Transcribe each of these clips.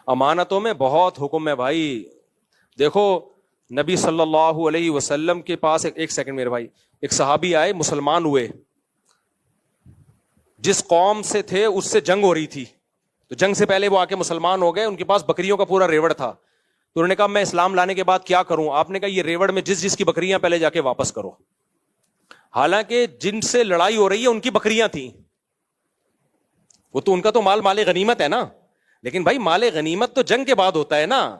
امانتوں میں بہت حکم ہے بھائی. دیکھو نبی صلی اللہ علیہ وسلم کے پاس ایک سیکنڈ میرے بھائی, ایک صحابی آئے, مسلمان ہوئے, جس قوم سے تھے اس سے جنگ ہو رہی تھی, تو جنگ سے پہلے وہ آ کے مسلمان ہو گئے. ان کے پاس بکریوں کا پورا ریوڑ تھا, تو انہوں نے کہا میں اسلام لانے کے بعد کیا کروں؟ آپ نے کہا یہ ریوڑ میں جس کی بکریاں پہلے جا کے واپس کرو. حالانکہ جن سے لڑائی ہو رہی ہے ان کی بکریاں تھیں, وہ تو ان کا تو مال غنیمت ہے نا, لیکن بھائی مال غنیمت تو جنگ کے بعد ہوتا ہے نا,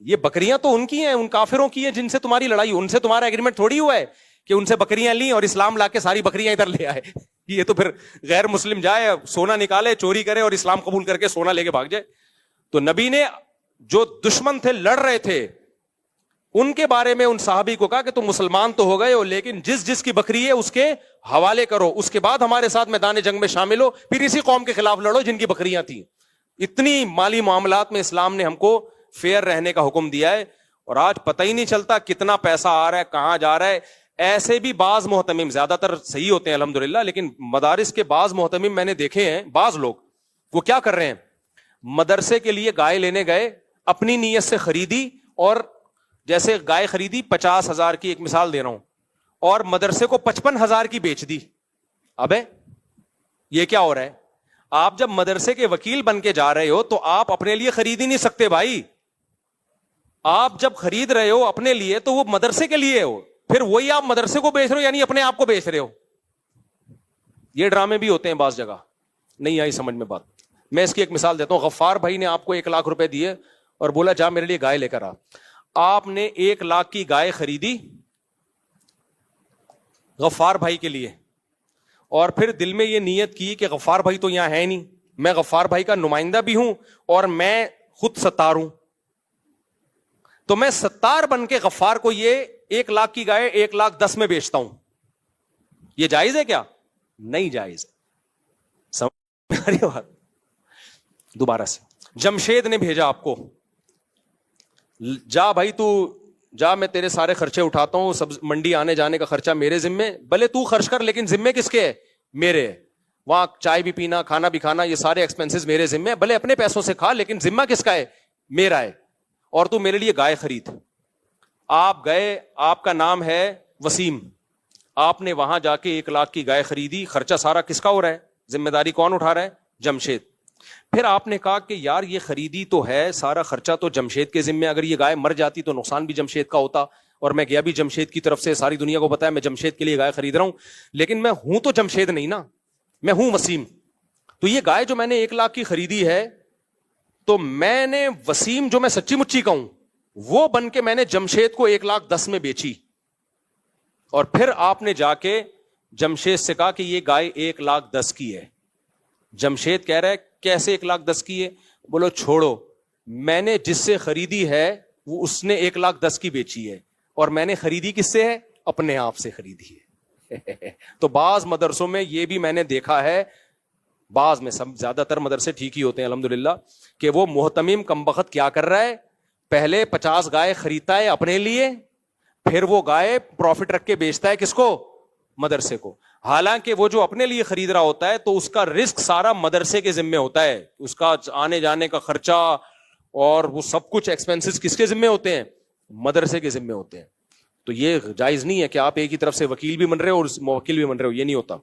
یہ بکریاں تو ان کی ہیں, ان کافروں کی ہیں جن سے تمہاری لڑائی, ان سے تمہارا ایگریمنٹ تھوڑی ہوا ہے کہ ان سے بکریاں لیں اور اسلام لا کے ساری بکریاں ادھر لے آئے. یہ تو پھر غیر مسلم جائے سونا نکالے چوری کرے اور اسلام قبول کر کے سونا لے کے بھاگ جائے. تو نبی نے جو دشمن تھے لڑ رہے تھے ان کے بارے میں ان صحابی کو کہا کہ تم مسلمان تو ہو گئے ہو, لیکن جس کی بکری ہے اس کے حوالے کرو, اس کے بعد ہمارے ساتھ میدان جنگ میں شامل ہو, پھر اسی قوم کے خلاف لڑو جن کی بکریاں تھیں. اتنی مالی معاملات میں اسلام نے ہم کو فیئر رہنے کا حکم دیا ہے, اور آج پتہ ہی نہیں چلتا کتنا پیسہ آ رہا ہے کہاں جا رہا ہے. ایسے بھی بعض محتمم, زیادہ تر صحیح ہوتے ہیں الحمدللہ, لیکن مدارس کے بعض محتمم میں نے دیکھے ہیں, بعض لوگ وہ کیا کر رہے ہیں, مدرسے کے لیے گائے لینے گئے, اپنی نیت سے خریدی, اور جیسے گائے خریدی 50,000 کی, ایک مثال دے رہا ہوں, اور مدرسے کو 55,000 کی بیچ دی. ابے یہ کیا ہو رہا ہے؟ آپ جب مدرسے کے وکیل بن کے جا رہے ہو تو آپ اپنے لیے خرید ہی نہیں سکتے بھائی. آپ جب خرید رہے ہو اپنے لیے تو وہ مدرسے کے لیے ہو, پھر وہی آپ مدرسے کو بیچ رہے ہو, یعنی اپنے آپ کو بیچ رہے ہو. یہ ڈرامے بھی ہوتے ہیں بعض جگہ. نہیں آئی سمجھ میں بات؟ میں اس کی ایک مثال دیتا ہوں. غفار بھائی نے آپ کو 1,00,000 روپے دیے اور بولا جا میرے لیے گائے لے کر آ. آپ نے 1,00,000 کی گائے خریدی غفار بھائی کے لیے, اور پھر دل میں یہ نیت کی کہ غفار بھائی تو یہاں ہے نہیں, میں غفار بھائی کا نمائندہ بھی ہوں اور میں خود ستار ہوں, تو میں ستار بن کے غفار کو یہ 1,00,000 کی گائے 1,10,000 میں بیچتا ہوں. یہ جائز ہے کیا؟ نہیں جائز. سمجھ آ رہی ہے بات؟ دوبارہ سے جمشید نے بھیجا آپ کو, جا بھائی تو جا, میں تیرے سارے خرچے اٹھاتا ہوں, سب منڈی آنے جانے کا خرچہ میرے ذمے, بھلے تو خرچ کر لیکن ذمے کس کے ہے؟ میرے. وہاں چائے بھی پینا, کھانا بھی کھانا, یہ سارے ایکسپینسز میرے ذمے, بھلے اپنے پیسوں سے کھا لیکن ذمہ کس کا ہے؟ میرا ہے. اور تو میرے لیے گائے خرید. آپ گئے, آپ کا نام ہے وسیم, آپ نے وہاں جا کے 1,00,000 کی گائے خریدی, خرچہ سارا کس کا ہو رہا ہے؟ ذمہ داری کون اٹھا رہا ہے؟ جمشید. پھر آپ نے کہا کہ یار یہ خریدی تو ہے, سارا خرچہ تو جمشید کے ذمہ, اگر یہ گائے مر جاتی تو نقصان بھی جمشید کا ہوتا, اور میں گیا بھی جمشید کی طرف سے, ساری دنیا کو بتایا میں جمشید کے لیے گائے خرید رہا ہوں, لیکن میں ہوں تو جمشید نہیں نا, میں ہوں وسیم. تو یہ گائے جو میں نے 1,00,000 کی خریدی ہے, تو میں نے وسیم جو میں سچی مچی کا ہوں وہ بن کے میں نے جمشید کو 1,10,000 میں بیچی. اور پھر آپ نے جا کے جمشید سے کہا کہ یہ گائے 1,10,000 کی ہے. جمشید کہہ رہا ہے کیسے 1,10,000 کی ہے؟ بولو چھوڑو, میں نے جس سے خریدی ہے وہ اس نے 1,10,000 کی بیچی ہے, اور میں نے خریدی کس سے ہے؟ اپنے آپ سے خریدی ہے. تو بعض مدرسوں میں یہ بھی میں نے دیکھا ہے, بعض میں, سب زیادہ تر مدرسے ٹھیک ہی ہوتے ہیں الحمدللہ, کہ وہ محتمم کمبخت کیا کر رہا ہے, پہلے 50 گائے خریدتا ہے اپنے لیے, پھر وہ گائے پروفٹ رکھ کے بیچتا ہے کس کو؟ مدرسے کو. حالانکہ وہ جو اپنے لیے خرید رہا ہوتا ہے تو اس کا رسک سارا مدرسے کے ذمہ ہوتا ہے, اس کا آنے جانے کا خرچہ اور وہ سب کچھ ایکسپینسز کس کے ذمہ ہوتے ہیں؟ مدرسے کے ذمہ ہوتے ہیں. تو یہ جائز نہیں ہے کہ آپ ایک ہی طرف سے وکیل بھی بن رہے ہو اور موکل بھی بن رہے ہو, یہ نہیں ہوتا.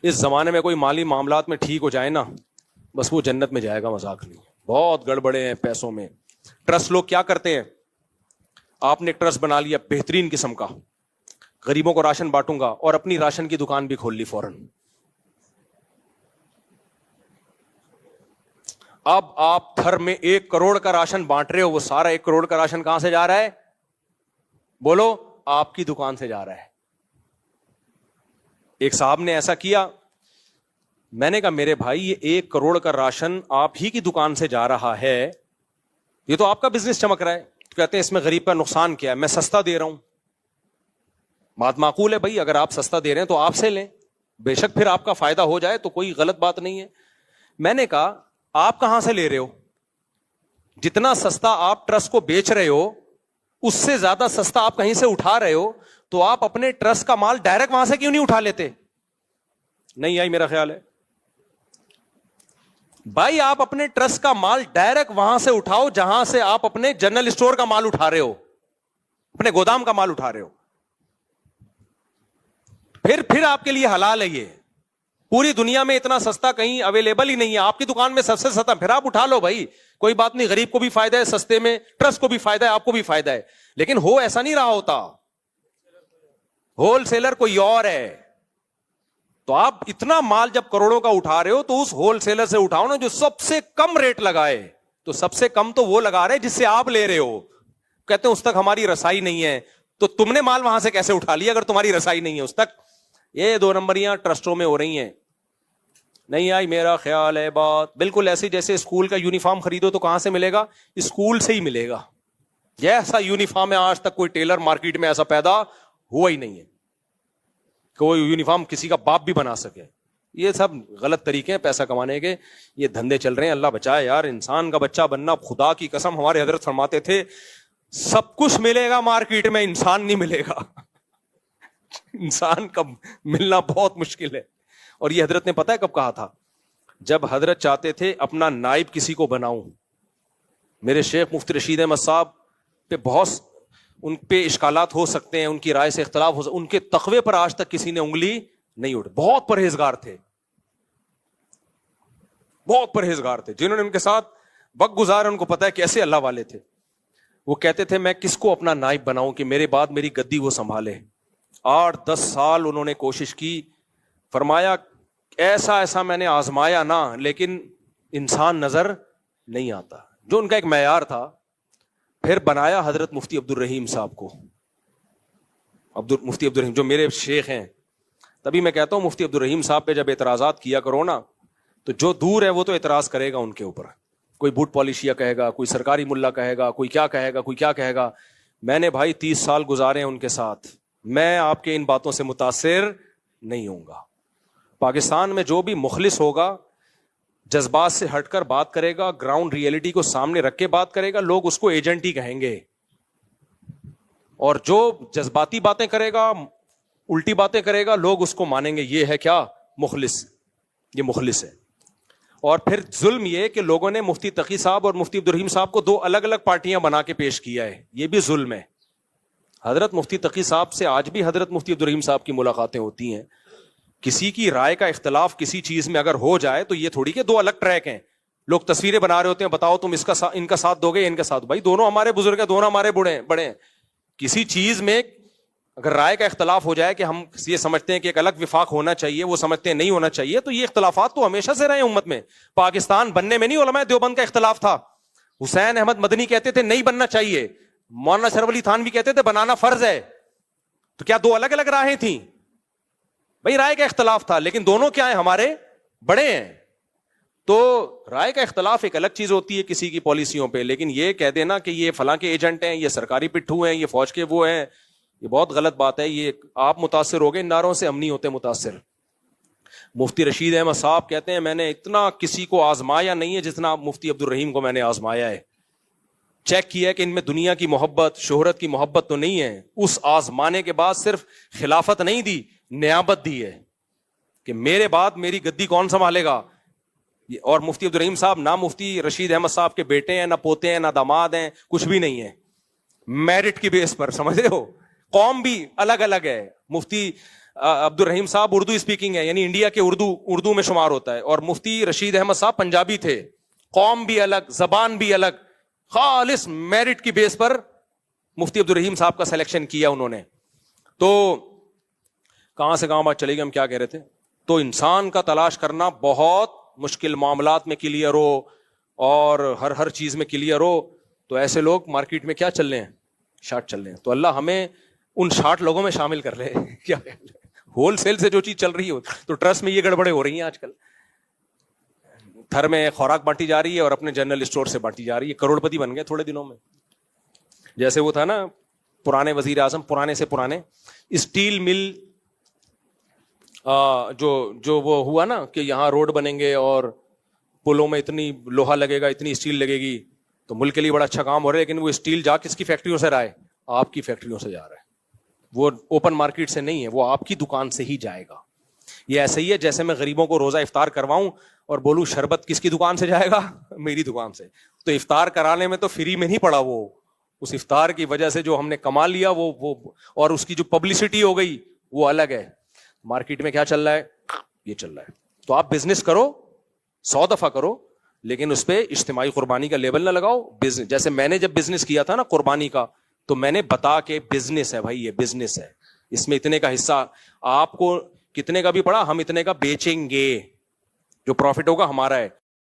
اس زمانے میں کوئی مالی معاملات میں ٹھیک ہو جائے نا, بس وہ جنت میں جائے گا, مذاق نہیں. بہت گڑبڑے ہیں پیسوں میں. ٹرسٹ لوگ کیا کرتے ہیں, آپ نے ٹرسٹ بنا لیا بہترین قسم کا, غریبوں کو راشن بانٹوں گا, اور اپنی راشن کی دکان بھی کھول لی فوراً. اب آپ تھر میں 1 کروڑ کا راشن بانٹ رہے ہو, وہ سارا 1 کروڑ کا راشن کہاں سے جا رہا ہے؟ بولو, آپ کی دکان سے جا رہا ہے. ایک صاحب نے ایسا کیا, میں نے کہا میرے بھائی یہ 1 کروڑ کا راشن آپ ہی کی دکان سے جا رہا ہے, یہ تو آپ کا بزنس چمک رہا ہے. تو کہتے ہیں اس میں غریب کا نقصان کیا ہے, میں سستا دے رہا ہوں. بات معقول ہے بھائی, اگر آپ سستا دے رہے ہیں تو آپ سے لیں, بے شک پھر آپ کا فائدہ ہو جائے تو کوئی غلط بات نہیں ہے. میں نے کہا آپ کہاں سے لے رہے ہو؟ جتنا سستا آپ ٹرسٹ کو بیچ رہے ہو اس سے زیادہ سستا آپ کہیں سے اٹھا رہے ہو, تو آپ اپنے ٹرسٹ کا مال ڈائریکٹ وہاں سے کیوں نہیں اٹھا لیتے؟ نہیں آئی میرا خیال ہے. بھائی آپ اپنے ٹرسٹ کا مال ڈائریکٹ وہاں سے اٹھاؤ جہاں سے آپ اپنے جنرل اسٹور کا مال اٹھا رہے ہو, اپنے گودام کا مال اٹھا رہے ہو. پھر آپ کے لیے حلال ہے. یہ پوری دنیا میں اتنا سستا کہیں اویلیبل ہی نہیں ہے, آپ کی دکان میں سب سے سستا, پھر آپ اٹھا لو بھائی, کوئی بات نہیں, غریب کو بھی فائدہ ہے سستے میں, ٹرسٹ کو بھی فائدہ ہے, آپ کو بھی فائدہ ہے. لیکن ہو ایسا نہیں رہا ہوتا, ہول سیلر کوئی اور ہے. تو آپ اتنا مال جب کروڑوں کا اٹھا رہے ہو تو اس ہول سیلر سے اٹھاؤ نا جو سب سے کم ریٹ لگائے. تو سب سے کم تو وہ لگا رہے جس سے آپ لے رہے ہو. کہتے ہیں اس تک ہماری رسائی نہیں ہے. تو تم نے مال وہاں سے کیسے اٹھا لیا اگر تمہاری رسائی نہیں ہے اس تک؟ یہ 2 نمبریاں ٹرسٹوں میں ہو رہی ہیں. نہیں آئی میرا خیال ہے بات بالکل ایسی جیسے اسکول کا یونیفارم خریدو تو کہاں سے ملے گا؟ اسکول سے ہی ملے گا. جیسا یونیفارم ہے آج تک کوئی ٹیلر مارکیٹ میں ایسا پیدا ہوا ہی نہیں ہے کہ وہ یونیفارم کسی کا باپ بھی بنا سکے. یہ سب غلط طریقے ہیں پیسہ کمانے کے, یہ دھندے چل رہے ہیں. اللہ بچائے یار, انسان کا بچہ بننا, خدا کی قسم ہمارے حضرت فرماتے تھے سب کچھ ملے گا مارکیٹ میں, انسان نہیں ملے گا. انسان کا ملنا بہت مشکل ہے. اور یہ حضرت نے پتہ ہے کب کہا تھا؟ جب حضرت چاہتے تھے اپنا نائب کسی کو بناؤں. میرے شیخ مفتی رشید احمد صاحب پہ بہت ان پہ اشکالات ہو سکتے ہیں, ان کی رائے سے اختلاف ہو سکتے, ان کے تقوی پر آج تک کسی نے انگلی نہیں اٹھائی. بہت پرہیزگار تھے, بہت پرہیزگار تھے. جنہوں نے ان کے ساتھ وقت گزارا ان کو پتا ہے کیسے اللہ والے تھے. وہ کہتے تھے میں کس کو اپنا نائب بناؤں کہ میرے بعد میری گدی وہ سنبھالے. 8-10 سال انہوں نے کوشش کی. فرمایا ایسا میں نے آزمایا نا, لیکن انسان نظر نہیں آتا, جو ان کا ایک معیار تھا. پھر بنایا حضرت مفتی عبد الرحیم صاحب کو. مفتی عبد الرحیم جو میرے شیخ ہیں. تبھی میں کہتا ہوں مفتی عبد الرحیم صاحب پہ جب اعتراضات کیا کرو نا, تو جو دور ہے وہ تو اعتراض کرے گا ان کے اوپر. کوئی بوٹ پالیشیا کہے گا, کوئی سرکاری ملا کہے گا, کوئی کیا کہے گا, کوئی کیا کہے گا. میں نے بھائی 30 سال گزارے ہیں ان کے ساتھ, میں آپ کے ان باتوں سے متاثر نہیں ہوں گا. پاکستان میں جو بھی مخلص ہوگا, جذبات سے ہٹ کر بات کرے گا, گراؤنڈ ریئلٹی کو سامنے رکھ کے بات کرے گا, لوگ اس کو ایجنٹ ہی کہیں گے. اور جو جذباتی باتیں کرے گا, الٹی باتیں کرے گا, لوگ اس کو مانیں گے یہ ہے کیا مخلص, یہ مخلص ہے. اور پھر ظلم یہ کہ لوگوں نے مفتی تقی صاحب اور مفتی عبد الرحیم صاحب کو 2 الگ الگ پارٹیاں بنا کے پیش کیا ہے, یہ بھی ظلم ہے. حضرت مفتی تقی صاحب سے آج بھی حضرت مفتی عبد الرحیم صاحب کی ملاقاتیں ہوتی ہیں. کسی کی رائے کا اختلاف کسی چیز میں اگر ہو جائے تو یہ تھوڑی کہ 2 الگ ٹریک ہیں. لوگ تصویریں بنا رہے ہوتے ہیں, بتاؤ تم ان کا ساتھ دو گے, ان کا ساتھ. بھائی دونوں ہمارے بزرگ ہیں, دونوں ہمارے بڑے ہیں. کسی چیز میں اگر رائے کا اختلاف ہو جائے کہ ہم یہ سمجھتے ہیں کہ ایک الگ وفاق ہونا چاہیے, وہ سمجھتے ہیں نہیں ہونا چاہیے, تو یہ اختلافات تو ہمیشہ سے رہے امت میں. پاکستان بننے میں نہیں علماء دیوبند کا اختلاف تھا. حسین احمد مدنی کہتے تھے نہیں بننا چاہیے, مولانا شرف علی تھانوی کہتے تھے بنانا فرض ہے. تو کیا 2 الگ الگ راہیں تھیں؟ بھائی رائے کا اختلاف تھا, لیکن دونوں کیا ہیں ہمارے بڑے ہیں. تو رائے کا اختلاف ایک الگ چیز ہوتی ہے کسی کی پالیسیوں پہ, لیکن یہ کہہ دینا کہ یہ فلاں کے ایجنٹ ہیں, یہ سرکاری پٹھو ہیں, یہ فوج کے وہ ہیں, یہ بہت غلط بات ہے. یہ آپ متاثر ہو گئے ان نعروں سے, ہم نہیں ہوتے متاثر. مفتی رشید احمد صاحب کہتے ہیں میں نے اتنا کسی کو آزمایا نہیں ہے جتنا مفتی عبد الرحیم کو میں نے آزمایا ہے. چیک کیا ہے کہ ان میں دنیا کی محبت, شہرت کی محبت تو نہیں ہے. اس آزمانے کے بعد صرف خلافت نہیں دی, نیابت دی ہے کہ میرے بعد میری گدی کون سنبھالے گا. اور مفتی عبد الرحیم صاحب نہ مفتی رشید احمد صاحب کے بیٹے ہیں, نہ پوتے ہیں, نہ داماد ہیں, کچھ بھی نہیں ہے. میرٹ کی بیس پر, سمجھ رہے ہو, قوم بھی الگ الگ ہے. مفتی عبد الرحیم صاحب اردو اسپیکنگ ہے, یعنی انڈیا کے اردو میں شمار ہوتا ہے, اور مفتی رشید احمد صاحب پنجابی تھے. قوم بھی الگ, زبان بھی الگ. خالص میرٹ کی بیس پر مفتی عبد الرحیم صاحب کا سلیکشن کیا انہوں نے. تو کہاں سے کہاں بات چلے گی, ہم کیا کہہ رہے تھے. تو انسان کا تلاش کرنا بہت مشکل, معاملات میں کلیئر ہو اور ہر چیز میں کلیئر ہو. تو ایسے لوگ مارکیٹ میں کیا چل رہے ہیں, شارٹ چل رہے ہیں. تو اللہ ہمیں ان 60 لوگوں میں شامل کر لے. کیا ہول سیل سے جو چیز چل رہی ہو, تو ٹرسٹ میں یہ گڑبڑیں ہو رہی ہیں آج کل. تھر میں خوراک بانٹی جا رہی ہے اور اپنے جنرل اسٹور سے بانٹی جا رہی ہے. کروڑ پتی بن گئے تھوڑے دنوں میں. جیسے وہ تھا نا پرانے وزیر اعظم, پرانے سے پرانے, اسٹیل مل جو وہ ہوا نا کہ یہاں روڈ بنیں گے اور پلوں میں اتنی لوہا لگے گا, اتنی اسٹیل لگے گی, تو ملک کے لیے بڑا اچھا کام ہو رہا ہے. لیکن وہ اسٹیل جا کس کی فیکٹریوں سے رہا ہے؟ آپ کی فیکٹریوں سے جا رہا ہے. وہ اوپن مارکیٹ سے نہیں ہے, وہ آپ کی دکان سے ہی جائے گا. یہ ایسے ہی ہے جیسے میں غریبوں کو روزہ افطار کرواؤں اور بولوں شربت کس کی دکان سے جائے گا؟ میری دکان سے. تو افطار کرانے میں تو فری میں نہیں پڑا, وہ اس افطار کی وجہ سے جو ہم نے کما لیا وہ اور اس کی جو پبلسٹی ہو گئی وہ الگ ہے. مارکیٹ میں کیا چل رہا ہے؟ یہ چل رہا ہے. تو آپ بزنس کرو 100 دفعہ کرو, لیکن اس پہ اجتماعی قربانی کا لیبل نہ لگاؤ. بزنس جیسے میں نے جب بزنس کیا تھا نا قربانی کا, تو میں نے بتا کہ بزنس ہے بھائی, یہ بزنس ہے, اس میں اتنے کا حصہ آپ کو کتنے کا بھی پڑا, ہم اتنے کا بیچیں گے, جو پروفٹ ہوگا ہمارا ہے.